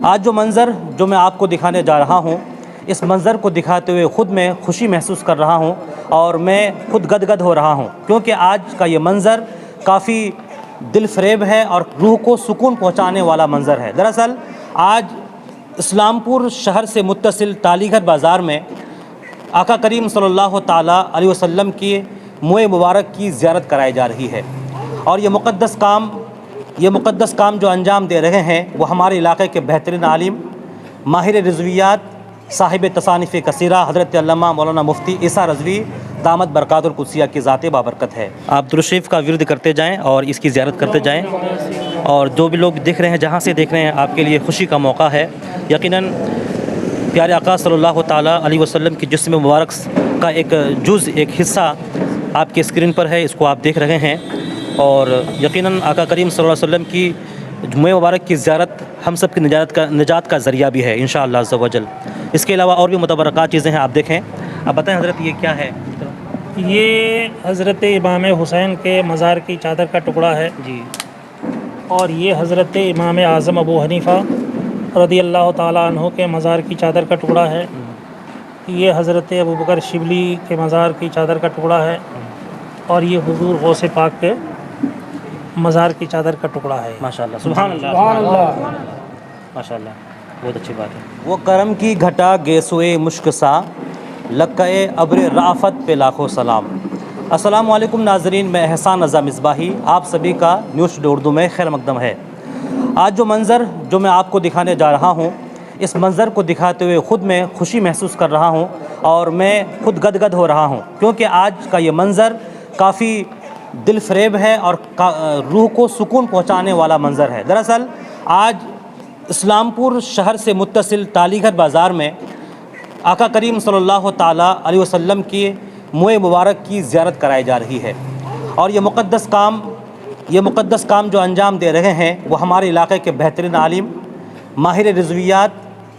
آج جو میں آپ کو دکھانے جا رہا ہوں، اس منظر کو دکھاتے ہوئے خود میں خوشی محسوس کر رہا ہوں اور میں خود گدگد ہو رہا ہوں، کیونکہ آج کا یہ منظر کافی دل فریب ہے اور روح کو سکون پہنچانے والا منظر ہے۔ دراصل آج اسلام پور شہر سے متصل ٹالی گھر بازار میں آقا کریم صلی اللہ تعالیٰ علیہ وسلم کی موئے مبارک کی زیارت کرائی جا رہی ہے، اور یہ مقدس کام جو انجام دے رہے ہیں وہ ہمارے علاقے کے بہترین عالم، ماہر رضویات، صاحب تصانیف کثیرہ حضرت علامہ مولانا مفتی عیسیٰ رضوی دامت برکات القدسیہ کی ذات بابرکت ہے۔ آپ درود شریف کا ورد کرتے جائیں اور اس کی زیارت کرتے جائیں، اور جو بھی لوگ دیکھ رہے ہیں، جہاں سے دیکھ رہے ہیں، آپ کے لیے خوشی کا موقع ہے۔ یقیناً پیارے آقا صلی اللہ تعالیٰ علیہ وسلم کی جسم مبارک کا ایک ایک حصہ آپ کے اسکرین پر ہے، اس کو آپ دیکھ رہے ہیں، اور یقیناً آقا کریم صلی اللہ علیہ وسلم کی موئے مبارک کی زیارت ہم سب کی نجات کا ذریعہ بھی ہے انشاءاللہ عز و جل۔ اس کے علاوہ اور بھی متبرکات چیزیں ہیں، آپ دیکھیں۔ آپ بتائیں حضرت یہ کیا ہے؟ یہ حضرت امام حسین کے مزار کی چادر کا ٹکڑا ہے جی، اور یہ حضرت امام اعظم ابو حنیفہ رضی اللہ تعالیٰ عنہ کے مزار کی چادر کا ٹکڑا ہے۔ یہ حضرت ابوبکر شبلی کے مزار کی چادر کا ٹکڑا ہے، اور یہ حضور غوث پاک کے مزار کی چادر کا ٹکڑا ہے۔ ماشاءاللہ، سبحان اللہ، ماشاءاللہ، بہت اچھی بات ہے۔ وہ کرم کی گھٹا گیسوئے مشک سا، لکے ابر رافت پہ لاکھوں سلام۔ السلام علیکم ناظرین، میں احسان رضا مصباحی آپ سبھی کا نیوز اردو میں خیر مقدم ہے۔ آج جو میں آپ کو دکھانے جا رہا ہوں، اس منظر کو دکھاتے ہوئے خود میں خوشی محسوس کر رہا ہوں اور میں خود گدگد ہو رہا ہوں، کیونکہ آج کا یہ منظر کافی دل فریب ہے اور روح کو سکون پہنچانے والا منظر ہے۔ دراصل آج اسلام پور شہر سے متصل ٹالی گھر بازار میں آقا کریم صلی اللہ تعالیٰ علیہ وسلم کی موئے مبارک کی زیارت کرائی جا رہی ہے، اور یہ مقدس کام جو انجام دے رہے ہیں وہ ہمارے علاقے کے بہترین عالم، ماہر رضویات،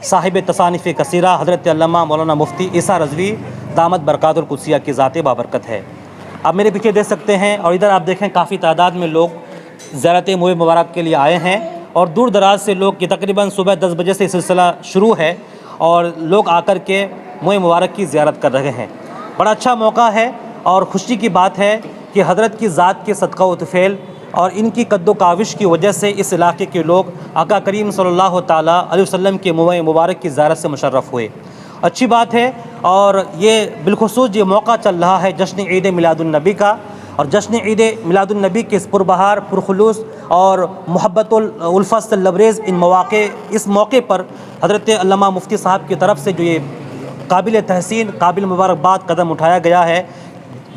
صاحب تصانیف کثیرہ حضرت علامہ مولانا مفتی عیسیٰ رضوی دامت برکات القدسیہ کی ذات بابرکت ہے۔ آپ میرے پیچھے دیکھ سکتے ہیں، اور ادھر آپ دیکھیں کافی تعداد میں لوگ زیارت موئے مبارک کے لیے آئے ہیں، اور دور دراز سے لوگ، یہ تقریباً صبح 10 بجے سے یہ سلسلہ شروع ہے، اور لوگ آ کر کے موئے مبارک کی زیارت کر رہے ہیں۔ بڑا اچھا موقع ہے اور خوشی کی بات ہے کہ حضرت کی ذات کے صدقہ و طفیل اور ان کی قد و کاوش کی وجہ سے اس علاقے کے لوگ آقا کریم صلی اللہ تعالیٰ علیہ وسلم کے موئے مبارک کی زیارت سے مشرف ہوئے۔ اچھی بات ہے، اور یہ بالخصوص یہ موقع چل رہا ہے جشن عید میلاد النبی کا، اور جشن عید میلاد النبی کے اس پربہار، پرخلوص اور محبت الفت سے لبریز اس موقع پر حضرت علامہ مفتی صاحب کی طرف سے جو یہ قابل تحسین، قابل مبارکباد قدم اٹھایا گیا ہے،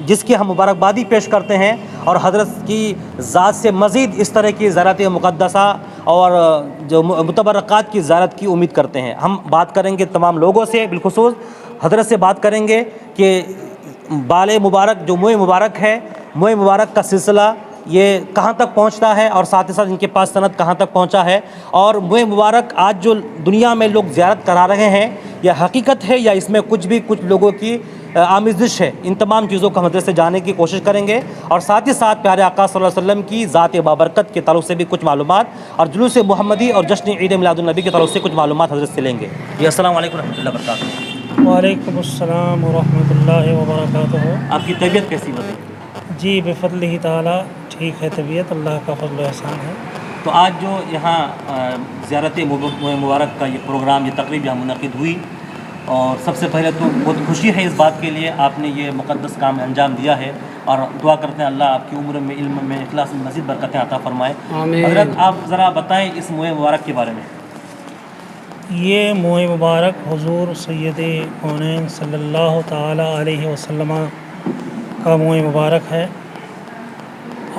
جس کی ہم مبارکبادی پیش کرتے ہیں، اور حضرت کی ذات سے مزید اس طرح کی زیارت مقدسہ اور جو متبرکات کی زیارت کی امید کرتے ہیں۔ ہم بات کریں گے تمام لوگوں سے، بالخصوص حضرت سے بات کریں گے کہ بال مبارک جو موئے مبارک ہے، موئے مبارک کا سلسلہ یہ کہاں تک پہنچتا ہے، اور ساتھ ہی ساتھ ان کے پاس سند کہاں تک پہنچا ہے، اور موئے مبارک آج جو دنیا میں لوگ زیارت کرا رہے ہیں، یہ حقیقت ہے یا اس میں کچھ لوگوں کی آمیزش ہے۔ ان تمام چیزوں کو ہم حضرت سے جاننے کی کوشش کریں گے، اور ساتھ ہی ساتھ پیارے آقا صلی اللہ علیہ وسلم کی ذات بابرکت کے تعلق سے بھی کچھ معلومات، اور جلوس محمدی اور جشن عید میلاد النبی کے تعلق سے کچھ معلومات حضرت سے لیں گے۔ السلام علیکم ورحمۃ اللہ وبرکاتہ۔ وعلیکم السلام ورحمۃ اللہ وبرکاتہ۔ آپ کی طبیعت کیسی بتائیں؟ جی بفضلہ تعالیٰ ٹھیک ہے طبیعت، اللہ کا فضل و احسان ہے۔ تو آج جو یہاں زیارت مبارک کا یہ پروگرام، یہ تقریب یہاں منعقد ہوئی، اور سب سے پہلے تو بہت خوشی ہے اس بات کے لیے آپ نے یہ مقدس کام انجام دیا ہے، اور دعا کرتے ہیں اللہ آپ کی عمر میں، علم میں، اخلاص میں مزید برکتیں عطا فرمائے۔ آمین۔ حضرت آپ ذرا بتائیں اس موئے مبارک کے بارے میں۔ یہ موئے مبارک حضور سید کونین صلی اللہ تعالیٰ علیہ وسلم کا موئے مبارک ہے،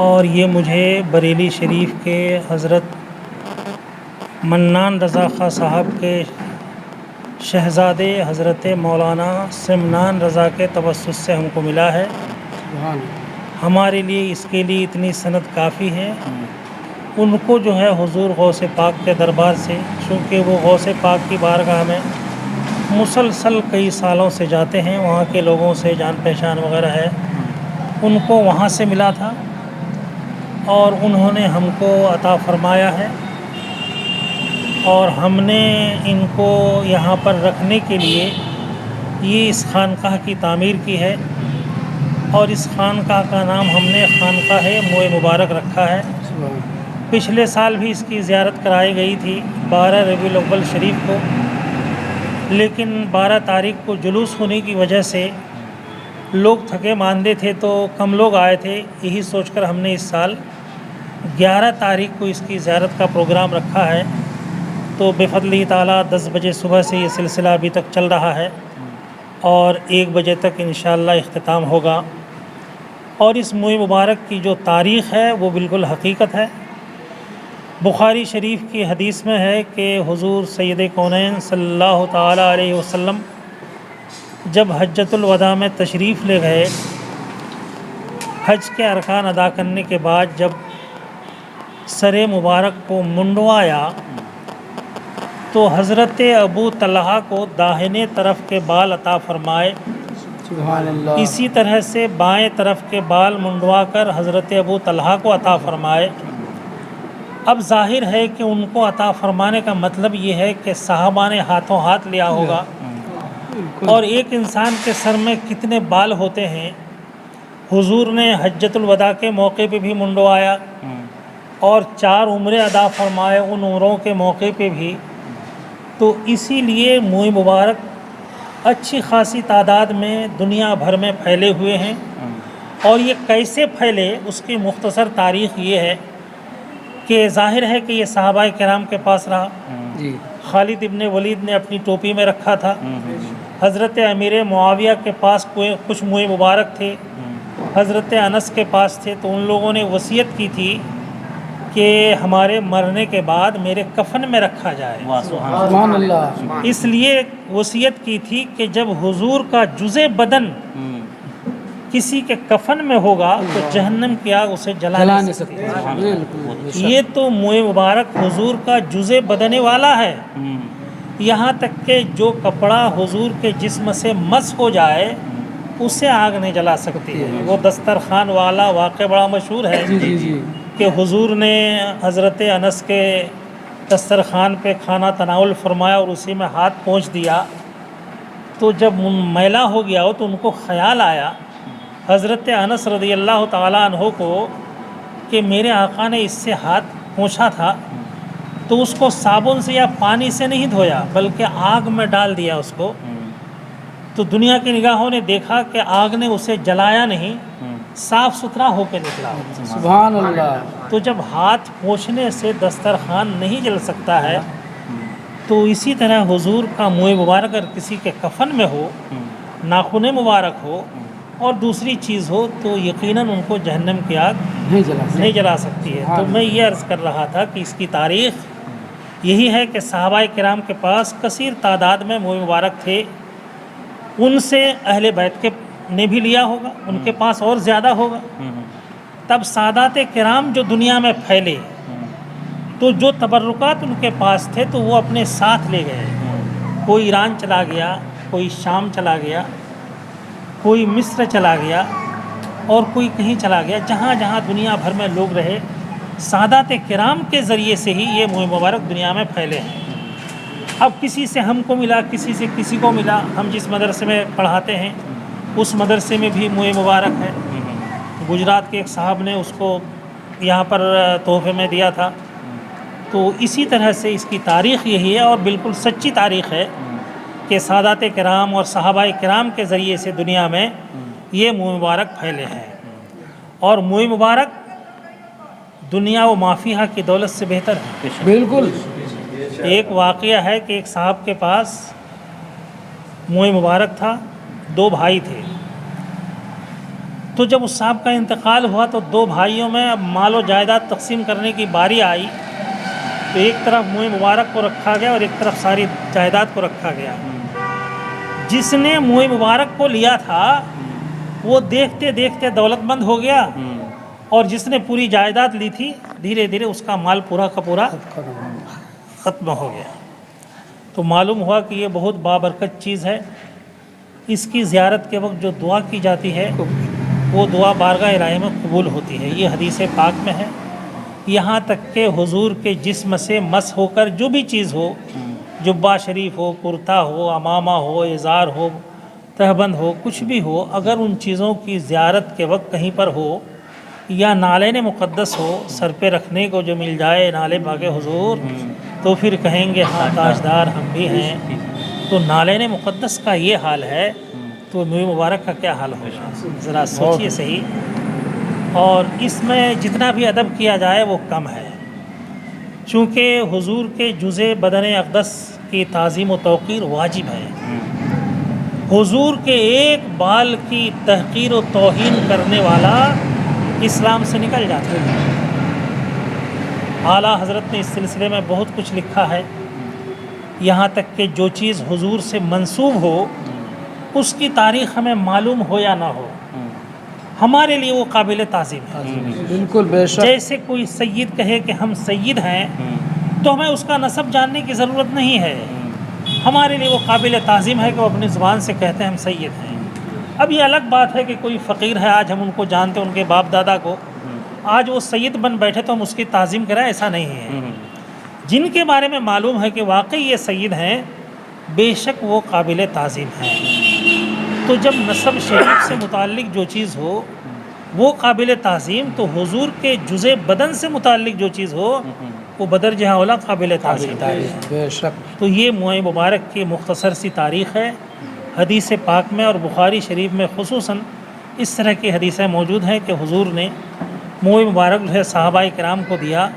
اور یہ مجھے بریلی شریف کے حضرت منان رضا خاں صاحب کے شہزادے حضرت مولانا سمنان رضا کے توسط سے ہم کو ملا ہے۔ ہمارے لیے اس کے لیے اتنی سند کافی ہے۔ ان کو جو ہے حضور غوث پاک کے دربار سے، چونکہ وہ غوث پاک کی بارگاہ میں مسلسل کئی سالوں سے جاتے ہیں، وہاں کے لوگوں سے جان پہچان وغیرہ ہے، ان کو وہاں سے ملا تھا، اور انہوں نے ہم کو عطا فرمایا ہے اور ہم نے ان کو یہاں پر رکھنے کے لیے یہ اس خانقاہ کی تعمیر کی ہے، اور اس خانقاہ کا نام ہم نے خانقاہ موئے مبارک رکھا ہے۔ پچھلے سال بھی اس کی زیارت کرائی گئی تھی 12 ربیع الاول شریف کو، لیکن 12 تاریخ کو جلوس ہونے کی وجہ سے لوگ تھکے ماندے تھے تو کم لوگ آئے تھے، یہی سوچ کر ہم نے اس سال 11 تاریخ کو اس کی زیارت کا پروگرام رکھا ہے۔ تو بفضل تعالیٰ 10 بجے صبح سے یہ سلسلہ ابھی تک چل رہا ہے اور 1 بجے تک انشاءاللہ اختتام ہوگا۔ اور اس موئے مبارک کی جو تاریخ ہے وہ بالکل حقیقت ہے۔ بخاری شریف کی حدیث میں ہے کہ حضور سید کونین صلی اللہ تعالیٰ علیہ وسلم جب حجۃ الوداع میں تشریف لے گئے، حج کے ارکان ادا کرنے کے بعد جب سر مبارک کو منڈوایا تو حضرت ابو طلحہ کو داہنے طرف کے بال عطا فرمائے، سبحان اللہ۔ اسی طرح سے بائیں طرف کے بال منڈوا کر حضرت ابو طلحہ کو عطا فرمائے۔ اب ظاہر ہے کہ ان کو عطا فرمانے کا مطلب یہ ہے کہ صحابہ نے ہاتھوں ہاتھ لیا ہوگا، اور ایک انسان کے سر میں کتنے بال ہوتے ہیں، حضور نے حجۃ الوداع کے موقع پہ بھی منڈوایا اور 4 عمرے ادا فرمائے ان عمروں کے موقع پہ بھی۔ تو اسی لیے موئے مبارک اچھی خاصی تعداد میں دنیا بھر میں پھیلے ہوئے ہیں، اور یہ کیسے پھیلے اس کی مختصر تاریخ یہ ہے کہ ظاہر ہے کہ یہ صحابہ کرام کے پاس رہا۔ جی خالد ابن ولید نے اپنی ٹوپی میں رکھا تھا، حضرت امیر معاویہ کے پاس کچھ موئے مبارک تھے، حضرت انس کے پاس تھے، تو ان لوگوں نے وصیت کی تھی کہ ہمارے مرنے کے بعد میرے کفن میں رکھا جائے۔ سبحان اللہ۔ اس لیے وصیت کی تھی کہ جب حضور کا جزء بدن کسی کے کفن میں ہوگا تو جہنم کی آگ اسے جلا نہیں سکتی۔ بالکل۔ یہ تو موئے مبارک حضور کا جزء بدن والا ہے، یہاں تک کہ جو کپڑا حضور کے جسم سے مس ہو جائے اسے آگ نہیں جلا سکتی ہے۔ وہ دسترخوان والا واقعہ بڑا مشہور ہے جی جی جی کہ حضور نے حضرت انس کے دسترخوان پہ کھانا تناول فرمایا اور اسی میں ہاتھ پہنچ دیا، تو جب میلا ہو گیا ہو تو ان کو خیال آیا حضرت انس رضی اللہ تعالیٰ عنہ کو کہ میرے آقا نے اس سے ہاتھ پہنچا تھا، تو اس کو صابن سے یا پانی سے نہیں دھویا بلکہ آگ میں ڈال دیا اس کو۔ تو دنیا کی نگاہوں نے دیکھا کہ آگ نے اسے جلایا نہیں، صاف ستھرا ہو کے نکلا۔ سبحان اللہ۔ تو جب ہاتھ پوچھنے سے دسترخوان نہیں جل سکتا ہے تو اسی طرح حضور کا موئے مبارک اگر کسی کے کفن میں ہو، ناخن مبارک ہو اور دوسری چیز ہو تو یقیناً ان کو جہنم کی آگ نہیں جلا سکتی ہے۔ تو میں یہ عرض کر رہا تھا کہ اس کی تاریخ یہی ہے کہ صحابہ کرام کے پاس کثیر تعداد میں موئے مبارک تھے، ان سے اہل بیت کے نے بھی لیا ہوگا، ان کے پاس اور زیادہ ہوگا۔ تب سادات کرام جو دنیا میں پھیلے تو جو تبرکات ان کے پاس تھے تو وہ اپنے ساتھ لے گئے، کوئی ایران چلا گیا، کوئی شام چلا گیا، کوئی مصر چلا گیا اور کوئی کہیں چلا گیا، جہاں جہاں دنیا بھر میں لوگ رہے سادات کرام کے ذریعے سے ہی یہ موئے مبارک دنیا میں پھیلے ہیں۔ اب کسی سے ہم کو ملا، کسی سے کسی کو ملا، ہم جس مدرسے میں پڑھاتے ہیں اس مدرسے میں بھی موئے مبارک ہے۔ گجرات کے ایک صاحب نے اس کو یہاں پر تحفے میں دیا تھا۔ تو اسی طرح سے اس کی تاریخ یہی ہے اور بالکل سچی تاریخ ہے کہ سادات کرام اور صحابہ کرام کے ذریعے سے دنیا میں یہ موئے مبارک پھیلے ہیں، اور موئے مبارک دنیا و مافیہ کی دولت سے بہتر ہے۔ بالکل۔ ایک واقعہ ہے کہ ایک صاحب کے پاس موئے مبارک تھا، 2 بھائی تھے۔ تو جب اس صاحب کا انتقال ہوا تو 2 بھائیوں میں مال و جائیداد تقسیم کرنے کی باری آئی، تو ایک طرف موئے مبارک کو رکھا گیا اور ایک طرف ساری جائیداد کو رکھا گیا۔ جس نے موئے مبارک کو لیا تھا وہ دیکھتے دیکھتے دولت مند ہو گیا، اور جس نے پوری جائیداد لی تھی دھیرے دھیرے اس کا مال پورا کا پورا ختم ہو گیا۔ تو معلوم ہوا کہ یہ بہت بابرکت چیز ہے۔ اس کی زیارت کے وقت جو دعا کی جاتی ہے وہ دعا بارگاہ الہی میں قبول ہوتی ہے۔ یہ حدیث پاک میں ہے یہاں تک کہ حضور کے جسم سے مس ہو کر جو بھی چیز ہو، جبہ شریف ہو، کرتا ہو، امامہ ہو، ازار ہو، تہبند ہو، کچھ بھی ہو، اگر ان چیزوں کی زیارت کے وقت کہیں پر ہو یا نالین مقدس ہو، سر پہ رکھنے کو جو مل جائے نالے پاک حضور، تو پھر کہیں گے ہاں تاجدار ہم بھی ہیں۔ تو نالین مقدس کا یہ حال ہے تو منہ مبارک کا کیا حال ہوگا؟ ذرا سوچئے صحیح۔ اور اس میں جتنا بھی ادب کیا جائے وہ کم ہے، چونکہ حضور کے جزء بدن اقدس کی تعظیم و توقیر واجب ہے۔ حضور کے ایک بال کی تحقیر و توہین کرنے والا اسلام سے نکل جاتا ہے۔ اعلیٰ حضرت نے اس سلسلے میں بہت کچھ لکھا ہے، یہاں تک کہ جو چیز حضور سے منسوب ہو اس کی تاریخ ہمیں معلوم ہو یا نہ ہو، ہمارے لیے وہ قابل تعظیم ہے۔ بالکل بے شک۔ جیسے کوئی سید کہے کہ ہم سید ہیں تو ہمیں اس کا نسب جاننے کی ضرورت نہیں ہے، ہمارے لیے وہ قابل تعظیم ہے کہ وہ اپنی زبان سے کہتے ہیں ہم سید ہیں۔ اب یہ الگ بات ہے کہ کوئی فقیر ہے، آج ہم ان کو جانتے ہیں، ان کے باپ دادا کو، آج وہ سید بن بیٹھے تو ہم اس کی تعظیم کریں، ایسا نہیں ہے۔ جن کے بارے میں معلوم ہے کہ واقعی یہ سید ہیں، بے شک وہ قابل تعظیم ہیں۔ تو جب نسب شریف سے متعلق جو چیز ہو وہ قابل تعظیم، تو حضور کے جزء بدن سے متعلق جو چیز ہو وہ بدرجہ اولیٰ قابل تعظیم ہے۔ بے شک۔ تو یہ موئے مبارک کی مختصر سی تاریخ ہے۔ حدیث پاک میں اور بخاری شریف میں خصوصاً اس طرح کی حدیثیں موجود ہیں کہ حضور نے موئے مبارک جو ہے صحابہ کرام کو دیا،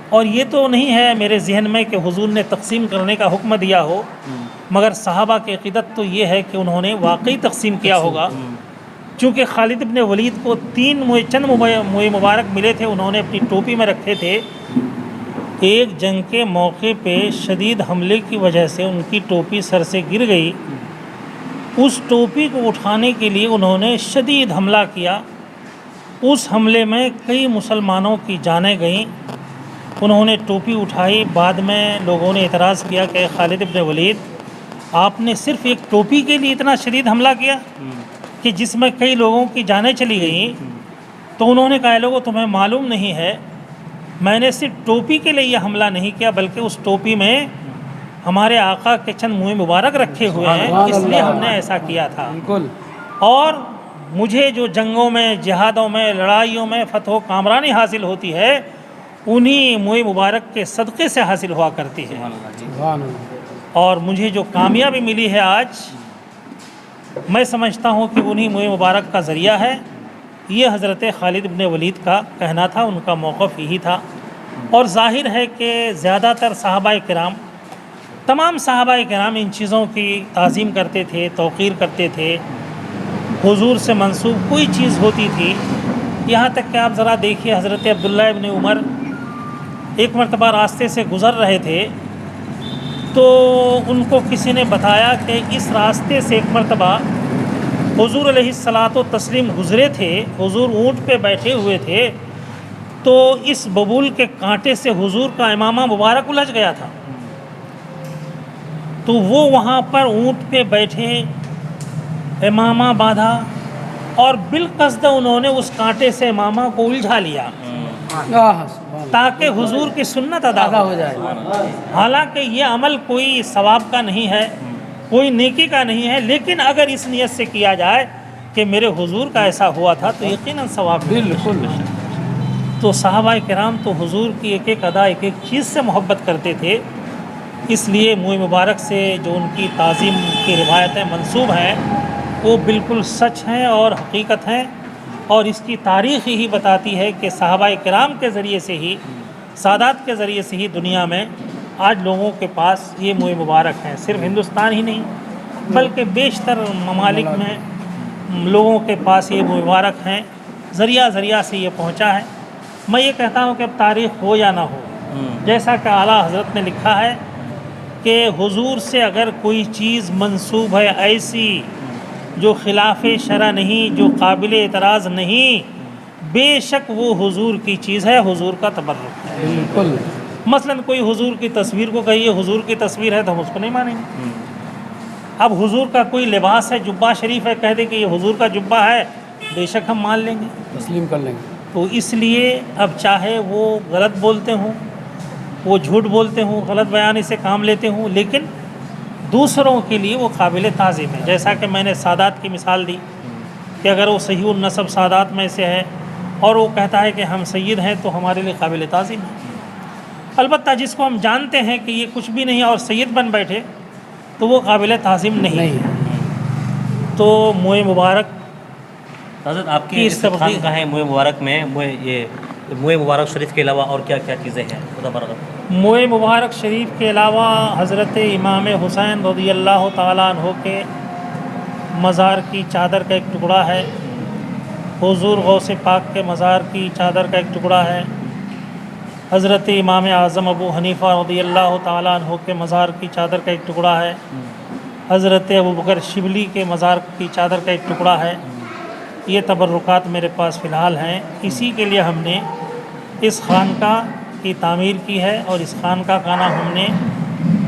اور یہ تو نہیں ہے میرے ذہن میں کہ حضور نے تقسیم کرنے کا حکم دیا ہو، مگر صحابہ کی عقیدت تو یہ ہے کہ انہوں نے واقعی تقسیم کیا ہوگا، چونکہ خالد ابن ولید کو چند موئے مبارک ملے تھے، انہوں نے اپنی ٹوپی میں رکھے تھے۔ ایک جنگ کے موقع پہ شدید حملے کی وجہ سے ان کی ٹوپی سر سے گر گئی، اس ٹوپی کو اٹھانے کے لیے انہوں نے شدید حملہ کیا، اس حملے میں کئی مسلمانوں کی جانیں گئیں۔ انہوں نے ٹوپی اٹھائی، بعد میں لوگوں نے اعتراض کیا کہ خالد ابن ولید آپ نے صرف ایک ٹوپی کے لیے اتنا شدید حملہ کیا کہ جس میں کئی لوگوں کی جانیں چلی گئیں؟ تو انہوں نے کہا لوگوں تمہیں معلوم نہیں ہے، میں نے صرف ٹوپی کے لیے یہ حملہ نہیں کیا، بلکہ اس ٹوپی میں ہمارے آقا کے چند منہ مبارک رکھے ہوئے ہیں، اس لیے ہم نے ایسا کیا تھا۔ بالکل۔ اور مجھے جو جنگوں میں، جہادوں میں، لڑائیوں میں فتح و کامرانی حاصل ہوتی ہے انہی منہ مبارک کے صدقے سے حاصل ہوا کرتی ہے، سبحان اللہ۔ اور مجھے جو کامیابی ملی ہے آج، میں سمجھتا ہوں کہ انہی منہ مبارک کا ذریعہ ہے۔ یہ حضرت خالد ابن ولید کا کہنا تھا، ان کا موقف یہی تھا، اور ظاہر ہے کہ زیادہ تر صحابہ کرام، تمام صحابہ کرام ان چیزوں کی تعظیم کرتے تھے، توقیر کرتے تھے۔ حضور سے منسوب کوئی چیز ہوتی تھی، یہاں تک کہ آپ ذرا دیکھیے حضرت عبداللہ ابن عمر ایک مرتبہ راستے سے گزر رہے تھے تو ان کو کسی نے بتایا کہ اس راستے سے ایک مرتبہ حضور علیہ الصلاۃ والتسلیم گزرے تھے، حضور اونٹ پہ بیٹھے ہوئے تھے، تو اس ببول کے کانٹے سے حضور کا امامہ مبارک الجھ گیا تھا، تو وہ وہاں پر اونٹ پہ بیٹھے، امامہ باندھا، اور بالقصد انہوں نے اس کانٹے سے امامہ کو الجھا لیا تاکہ حضور کی سنت ادا ہو جائے۔ حالانکہ یہ عمل کوئی ثواب کا نہیں ہے، کوئی نیکی کا نہیں ہے، لیکن اگر اس نیت سے کیا جائے کہ میرے حضور کا ایسا ہوا تھا تو یقیناً ثواب ہے۔ بالکل۔ تو صحابہ کرام تو حضور کی ایک ایک ادا، ایک ایک چیز سے محبت کرتے تھے، اس لیے منہ مبارک سے جو ان کی تعظیم کی روایتیں منسوب ہیں وہ بالکل سچ ہیں اور حقیقت ہیں، اور اس کی تاریخ ہی بتاتی ہے کہ صحابہ کرام کے ذریعے سے ہی، سادات کے ذریعے سے ہی دنیا میں آج لوگوں کے پاس یہ منہ مبارک ہیں۔ صرف ہندوستان ہی نہیں بلکہ بیشتر ممالک میں لوگوں کے پاس یہ منہ مبارک ہیں، ذریعہ سے یہ پہنچا ہے۔ میں یہ کہتا ہوں کہ اب تاریخ ہو یا نہ ہو، جیسا کہ اعلیٰ حضرت نے لکھا ہے کہ حضور سے اگر کوئی چیز منسوب ہے ایسی جو خلاف شرع نہیں، جو قابل اعتراض نہیں، بے شک وہ حضور کی چیز ہے، حضور کا تبرک ہے۔ بالکل۔ مثلا کوئی حضور کی تصویر کو کہیے حضور کی تصویر ہے تو ہم اس کو نہیں مانیں گے۔ اب حضور کا کوئی لباس ہے، جبہ شریف ہے، کہہ دے کہ یہ حضور کا جبہ ہے، بے شک ہم مان لیں گے۔ تسلیم کر لیں گے۔ تو اس لیے اب چاہے وہ غلط بولتے ہوں، وہ جھوٹ بولتے ہوں، غلط بیانی سے کام لیتے ہوں، لیکن دوسروں کے لیے وہ قابل تعظیم ہے. جیسا کہ میں نے سادات کی مثال دی کہ اگر وہ صحیح النسب سادات میں سے ہے اور وہ کہتا ہے کہ ہم سید ہیں تو ہمارے لیے قابل تعظیم ہے. البتہ جس کو ہم جانتے ہیں کہ یہ کچھ بھی نہیں اور سید بن بیٹھے تو وہ قابل تعظیم نہیں ہے. تو موئے مبارک حضرت آپ کی اس خانقاہ موئے مبارک میں موئے مبارک شریف کے علاوہ اور کیا کیا چیزیں ہیں خدا برکت؟ موئے مبارک شریف کے علاوہ حضرت امام حسین رضی اللہ تعالیٰ عنہ کے مزار کی چادر کا ایک ٹکڑا ہے. حضور غوث پاک کے مزار کی چادر کا ایک ٹکڑا ہے. حضرت امام اعظم ابو حنیفہ رضی اللہ تعالیٰ عنہ کے مزار کی چادر کا ایک ٹکڑا ہے. حضرت ابوبکر شبلی کے مزار کی چادر کا ایک ٹکڑا ہے. یہ تبرکات میرے پاس فی الحال ہیں. اسی کے لیے ہم نے اس خانقاہ کی تعمیر کی ہے اور اس خانقاہ کا نام ہم نے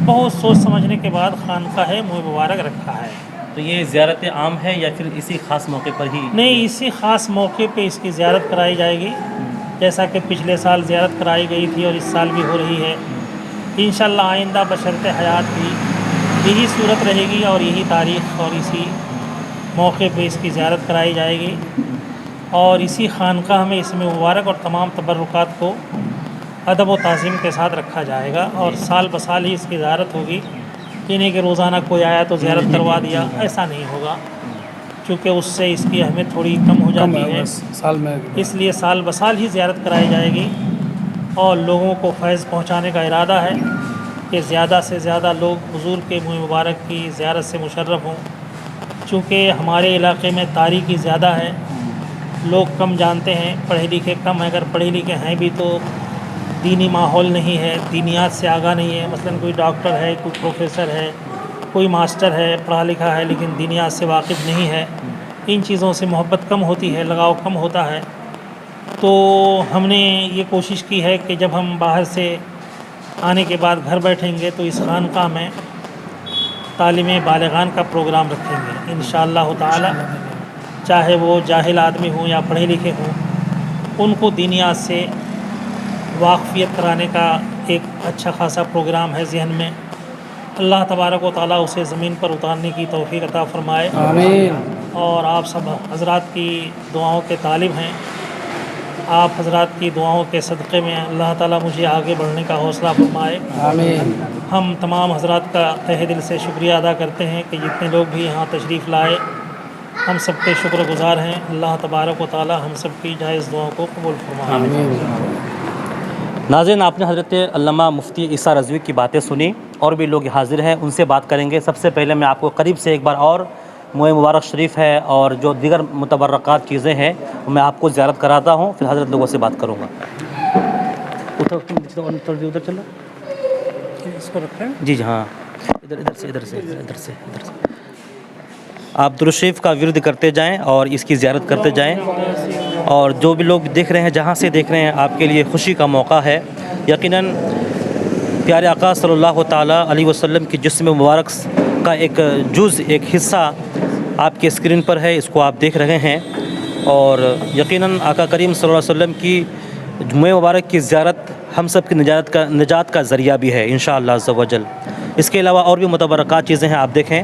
بہت سوچ سمجھنے کے بعد خانقاہ موئے مبارک رکھا ہے. تو یہ زیارت عام ہے یا پھر اسی خاص موقع پر ہی؟ نہیں، اسی خاص موقع پہ اس کی زیارت کرائی جائے گی، جیسا کہ پچھلے سال زیارت کرائی گئی تھی اور اس سال بھی ہو رہی ہے. انشاءاللہ آئندہ بشرط حیات بھی یہی صورت رہے گی اور یہی تاریخ اور اسی موقع پہ اس کی زیارت کرائی جائے گی. اور اسی خانقاہ میں اس میں مبارک اور تمام تبرکات کو ادب و تعظیم کے ساتھ رکھا جائے گا اور سال بسال ہی اس کی زیارت ہوگی. یہ نہیں کہ روزانہ کوئی آیا تو زیارت کروا دیا، ایسا نہیں ہوگا، چونکہ اس سے اس کی اہمیت تھوڑی کم ہو جاتی ہے. سال میں اس لیے سال بسال ہی زیارت کرائی جائے گی اور لوگوں کو فیض پہنچانے کا ارادہ ہے کہ زیادہ سے زیادہ لوگ حضور کے موئے مبارک کی زیارت سے مشرف ہوں. چونکہ ہمارے علاقے میں تاریکی زیادہ ہے، لوگ کم جانتے ہیں، پڑھے لکھے کم ہیں. اگر پڑھے لکھے ہیں بھی تو دینی ماحول نہیں ہے، دینیات سے آگاہ نہیں ہے. مثلا کوئی ڈاکٹر ہے، کوئی پروفیسر ہے، کوئی ماسٹر ہے، پڑھا لکھا ہے لیکن دینیات سے واقف نہیں ہے. ان چیزوں سے محبت کم ہوتی ہے، لگاؤ کم ہوتا ہے. تو ہم نے یہ کوشش کی ہے کہ جب ہم باہر سے آنے کے بعد گھر بیٹھیں گے تو اس خانقاہ میں تعلیم بالغان کا پروگرام رکھیں گے انشاءاللہ تعالی. چاہے وہ جاہل آدمی ہوں یا پڑھے لکھے ہوں، ان کو دینیات سے واقفیت کرانے کا ایک اچھا خاصا پروگرام ہے ذہن میں. اللہ تبارک و تعالیٰ اسے زمین پر اتارنے کی توفیق عطا فرمائے. آمین. اور آپ سب حضرات کی دعاؤں کے طالب ہیں. آپ حضرات کی دعاؤں کے صدقے میں اللہ تعالیٰ مجھے آگے بڑھنے کا حوصلہ فرمائے. آمین. ہم تمام حضرات کا تہہ دل سے شکریہ ادا کرتے ہیں کہ جتنے لوگ بھی یہاں تشریف لائے، ہم سب کے شکر گزار ہیں. اللہ تبارک و تعالیٰ ہم سب کی جائز دعاؤں کو قبول فرمائے. آمین. ناظرین، آپ نے حضرت علامہ مفتی عیسیٰ رضوی کی باتیں سنی، اور بھی لوگ حاضر ہیں، ان سے بات کریں گے. سب سے پہلے میں آپ کو قریب سے ایک بار اور موئے مبارک شریف ہے اور جو دیگر متبرکات چیزیں ہیں میں آپ کو زیارت کراتا ہوں، پھر حضرت لوگوں سے بات کروں گا. ادھر چلو اس کو رکھیں. جی ہاں، ادھر سے آپ درود شریف کا ورد کرتے جائیں اور اس کی زیارت کرتے جائیں. اور جو بھی لوگ دیکھ رہے ہیں، جہاں سے دیکھ رہے ہیں، آپ کے لیے خوشی کا موقع ہے. یقیناً پیارے آقا صلی اللہ تعالیٰ علیہ وسلم کی جسم مبارک کا ایک جز، ایک حصہ آپ کے اسکرین پر ہے، اس کو آپ دیکھ رہے ہیں. اور یقیناً آقا کریم صلی اللہ علیہ وسلم کی موئے مبارک کی زیارت ہم سب کی نجات کا ذریعہ بھی ہے انشاءاللہ عز و جل. اس کے علاوہ اور بھی متبرکات چیزیں ہیں، آپ دیکھیں.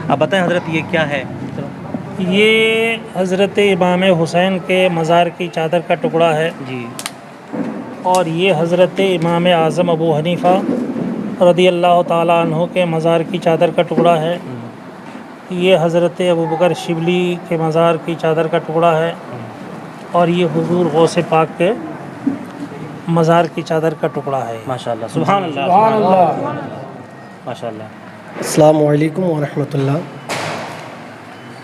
آپ بتائیں حضرت یہ کیا ہے؟ یہ حضرت امام حسین کے مزار کی چادر کا ٹکڑا ہے. جی. اور یہ حضرت امام اعظم ابو حنیفہ رضی اللہ تعالیٰ عنہ کے مزار کی چادر کا ٹکڑا ہے. یہ حضرت ابوبکر شبلی کے مزار کی چادر کا ٹکڑا ہے. اور یہ حضور غوث پاک کے مزار کی چادر کا ٹکڑا ہے. ماشاءاللہ، سبحان اللہ، سبحان اللہ. ماشاءاللہ. السلام علیکم ورحمۃ اللہ.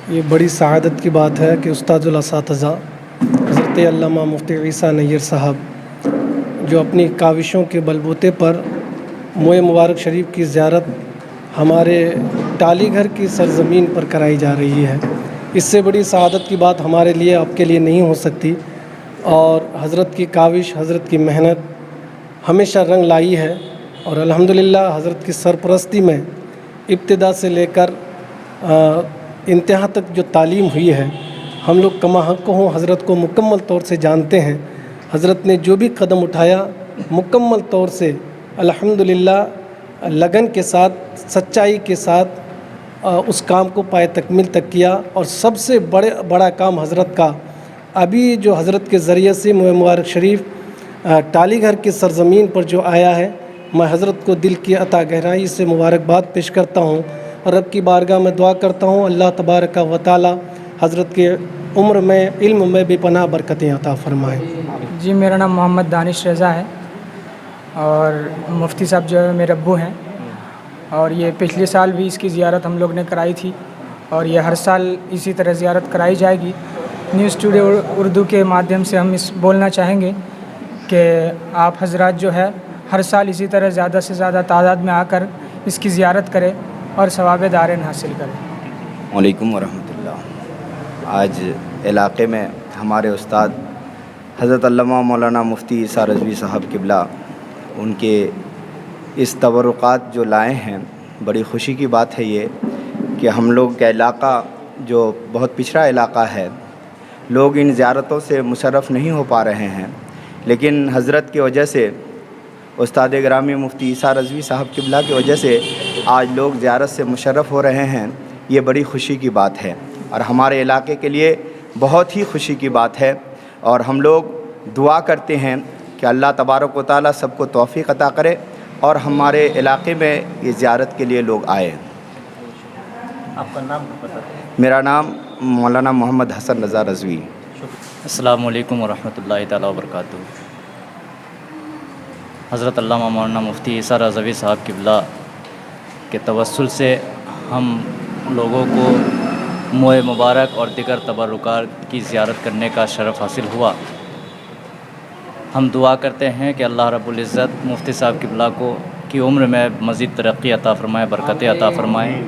یہ بڑی سعادت کی بات ہے کہ استاد الاساتذہ حضرت علامہ مفتی عیسیٰ نیر صاحب جو اپنی کاوشوں کے بلبوتے پر موئے مبارک شریف کی زیارت ہمارے ٹالی گھر کی سرزمین پر کرائی جا رہی ہے. اس سے بڑی سعادت کی بات ہمارے لیے، آپ کے لیے نہیں ہو سکتی. اور حضرت کی کاوش، حضرت کی محنت ہمیشہ رنگ لائی ہے. اور الحمدللہ حضرت کی سرپرستی میں ابتدا سے لے کر انتہا تک جو تعلیم ہوئی ہے، ہم لوگ کما حق ہوں حضرت کو مکمل طور سے جانتے ہیں. حضرت نے جو بھی قدم اٹھایا مکمل طور سے الحمدللہ لگن کے ساتھ سچائی کے ساتھ اس کام کو پائے تکمیل تک کیا. اور سب سے بڑا کام حضرت کا ابھی جو حضرت کے ذریعے سے مبارک شریف ٹالی گھر کی سرزمین پر جو آیا ہے، میں حضرت کو دل کی عطا گہرائی سے مبارکباد پیش کرتا ہوں اور رب کی بارگاہ میں دعا کرتا ہوں اللہ تبارک و تعالی حضرت کے عمر میں علم میں بے پناہ برکتیں عطا فرمائے. جی میرا نام محمد دانش رضا ہے اور مفتی صاحب جو ہے میرے ابو ہیں، اور یہ پچھلے سال بھی اس کی زیارت ہم لوگ نے کرائی تھی اور یہ ہر سال اسی طرح زیارت کرائی جائے گی. نیوز ٹوڈے اردو کے مادھیم سے ہم اس بولنا چاہیں گے کہ آپ حضرات جو ہے ہر سال اسی طرح زیادہ سے زیادہ تعداد میں آ کر اس کی زیارت کریں اور ثواب دارین حاصل کریں. وعلیکم ورحمۃ اللہ. آج علاقے میں ہمارے استاد حضرت علامہ مولانا مفتی عیسیٰ رضوی صاحب قبلہ ان کے اس تبرکات جو لائے ہیں، بڑی خوشی کی بات ہے یہ کہ ہم لوگ کا علاقہ جو بہت پچھڑا علاقہ ہے، لوگ ان زیارتوں سے مشرف نہیں ہو پا رہے ہیں، لیکن حضرت کی وجہ سے استاد گرامی مفتی عیسیٰ رضوی صاحب قبلہ کی وجہ سے آج لوگ زیارت سے مشرف ہو رہے ہیں. یہ بڑی خوشی کی بات ہے اور ہمارے علاقے کے لیے بہت ہی خوشی کی بات ہے. اور ہم لوگ دعا کرتے ہیں کہ اللہ تبارک و تعالیٰ سب کو توفیق عطا کرے اور ہمارے علاقے میں یہ زیارت کے لیے لوگ آئے. آپ کا نام بتا دیں. میرا نام مولانا محمد حسن رضا رضوی. السلام علیکم ورحمۃ اللہ تعالیٰ وبرکاتہ. حضرت علامہ مولانا مفتی عیسیٰ رضوی صاحب قبلہ کے توسل سے ہم لوگوں کو موئے مبارک اور دیگر تبرکات کی زیارت کرنے کا شرف حاصل ہوا. ہم دعا کرتے ہیں کہ اللہ رب العزت مفتی صاحب قبلہ کو کی عمر میں مزید ترقی عطا فرمائے، برکتیں عطا فرمائے.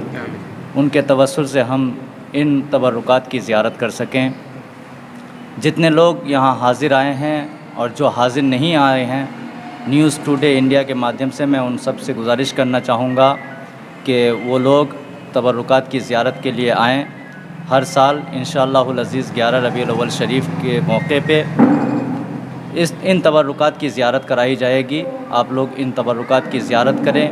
ان کے توسل سے ہم ان تبرکات کی زیارت کر سکیں. جتنے لوگ یہاں حاضر آئے ہیں اور جو حاضر نہیں آئے ہیں، نیوز ٹوڈے انڈیا کے مادھیم سے میں ان سب سے گزارش کرنا چاہوں گا کہ وہ لوگ تبرکات کی زیارت کے لیے آئیں. ہر سال انشاءاللہ العزیز 11 ربیع الاول شریف کے موقع پہ ان تبرکات کی زیارت کرائی جائے گی. آپ لوگ ان تبرکات کی زیارت کریں.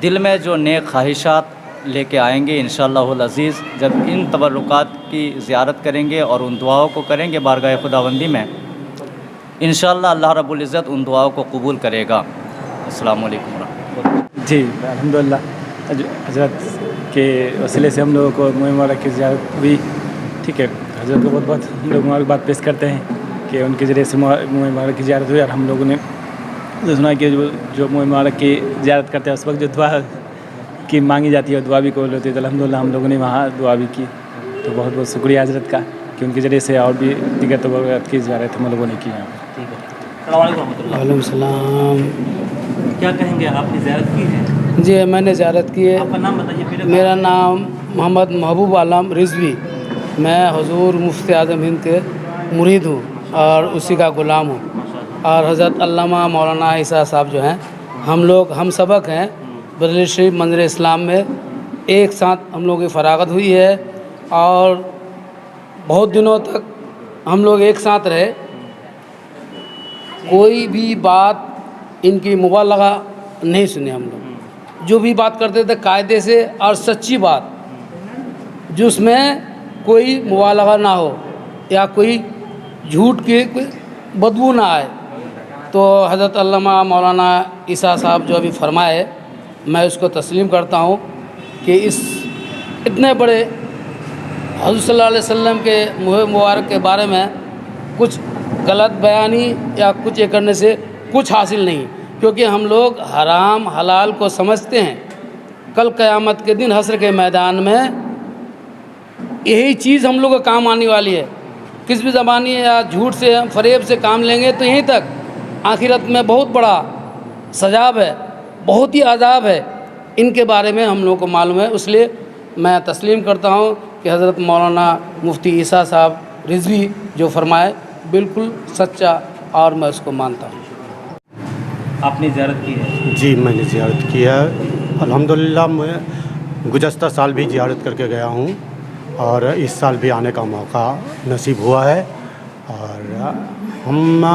دل میں جو نیک خواہشات لے کے آئیں گے انشاءاللہ العزیز، جب ان تبرکات کی زیارت کریں گے اور ان دعاؤں کو کریں گے بارگاہ خداوندی میں، انشاءاللہ اللہ رب العزت ان دعاؤں کو قبول کرے گا. السلام علیکم ورحمۃ اللہ. جی الحمدللہ حضرت کے وسیلے سے ہم لوگوں کو موئے مبارک کی زیارت ہوئی. ٹھیک ہے، حضرت کو بہت بہت ہم لوگ مبارکباد پیش کرتے ہیں کہ ان کے ذریعے سے موئے مبارک کی زیارت ہوئی. اور ہم لوگوں نے سنا کہ جو موئے مبارک کی زیارت کرتے ہیں اس وقت جو دعا کی مانگی جاتی ہے اور دعا بھی قبول ہوتی ہے، تو الحمدللہ ہم لوگوں نے وہاں دعا بھی کی. تو بہت بہت شکریہ حضرت کا کہ ان کے ذریعے سے اور بھی دیگر تبرکات کی زیارت ہم لوگوں نے کی یہاں پر. ٹھیک ہے. السلام علیکم ورحمۃ اللہ. وعلیکم السلام. کیا کہیں گے، آپ نے زیارت کی ہے؟ جی میں نے زیارت کی ہے. آپ کا نام بتائیے پہلے. میرا نام محمد محبوب عالم رضوی. میں حضور مفتی اعظم ہند کے مرید ہوں اور اسی کا غلام ہوں. اور حضرت علامہ مولانا عیسیٰ صاحب جو ہیں، ہم لوگ ہم سبق ہیں بریلی شریف منظر اسلام میں. ایک ساتھ ہم لوگوں کی فراغت ہوئی ہے اور بہت دنوں تک ہم لوگ ایک ساتھ رہے. کوئی بھی بات ان کی مبالغہ نہیں سنے. ہم لوگ جو بھی بات کرتے تھے قاعدے سے اور سچی بات، جس میں کوئی مبالغہ نہ ہو یا کوئی جھوٹ کی کوئی بدبو نہ آئے. تو حضرت علامہ مولانا عیسیٰ صاحب جو ابھی فرمائے، میں اس کو تسلیم کرتا ہوں کہ اس اتنے بڑے حضور صلی اللہ علیہ وسلم کے مبارک کے بارے میں کچھ غلط بیانی یا کچھ یہ کرنے سے کچھ حاصل نہیں، کیونکہ ہم لوگ حرام حلال کو سمجھتے ہیں. کل قیامت کے دن حشر کے میدان میں یہی چیز ہم لوگ کو کام آنے والی ہے. کس بھی زبانی یا جھوٹ سے فریب سے کام لیں گے تو یہیں تک. آخرت میں بہت بڑا سزاب ہے، بہت ہی عذاب ہے. ان کے بارے میں ہم لوگوں کو معلوم ہے. اس لیے میں تسلیم کرتا ہوں کہ حضرت مولانا مفتی عیسیٰ صاحب رضوی جو فرمائے بالکل سچا اور میں اس کو مانتا ہوں. آپ نے زیارت کی ہے؟ جی میں نے زیارت کی ہے الحمدللہ. میں گزشتہ سال بھی زیارت کر کے گیا ہوں اور اس سال بھی آنے کا موقع نصیب ہوا ہے. اور ہم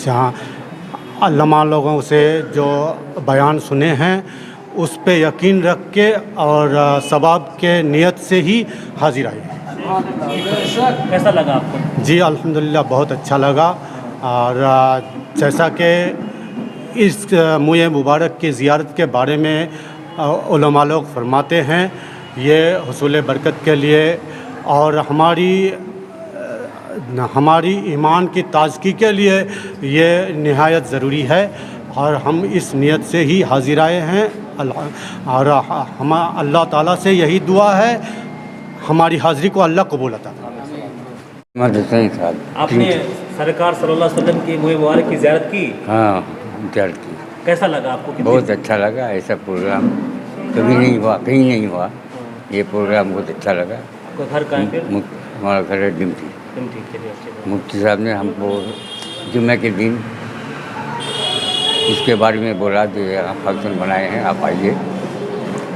جہاں علماء لوگوں سے جو بیان سنے ہیں اس پہ یقین رکھ کے اور ثواب کے نیت سے ہی حاضر آئے ہیں. کیسا لگا آپ کو؟ جی الحمدللہ بہت اچھا لگا. اور جیسا کہ اس موئے مبارک کی زیارت کے بارے میں علماء لوگ فرماتے ہیں یہ حصول برکت کے لیے اور ہماری ایمان کی تازگی کے لیے یہ نہایت ضروری ہے. اور ہم اس نیت سے ہی حاضر آئے ہیں. اور ہم اللہ تعالیٰ سے یہی دعا ہے ہماری حاضری کو اللہ قبول عطا فرمائے. محمد حسین صاحب. آپ نے سرکار صلی اللہ علیہ وسلم کی موئے مبارک کی زیارت کی؟ ہاں زیارت کی. کیسا لگا آپ کو؟ بہت اچھا لگا. ایسا پروگرام کبھی نہیں ہوا, کہیں نہیں ہوا. یہ پروگرام بہت اچھا لگا. آپ کا گھر کہاں ہے پھر؟ ہمارا گھر ہے ڈمٹی. مفتی صاحب نے ہم کو جمعہ کے دن اس کے بارے میں بولا کہ آپ فنکشن بنائے ہیں, آپ آئیے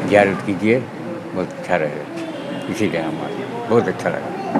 زیارت کیجیے, بہت اچھا رہے. اسی لیے ہمارا بہت اچھا لگا.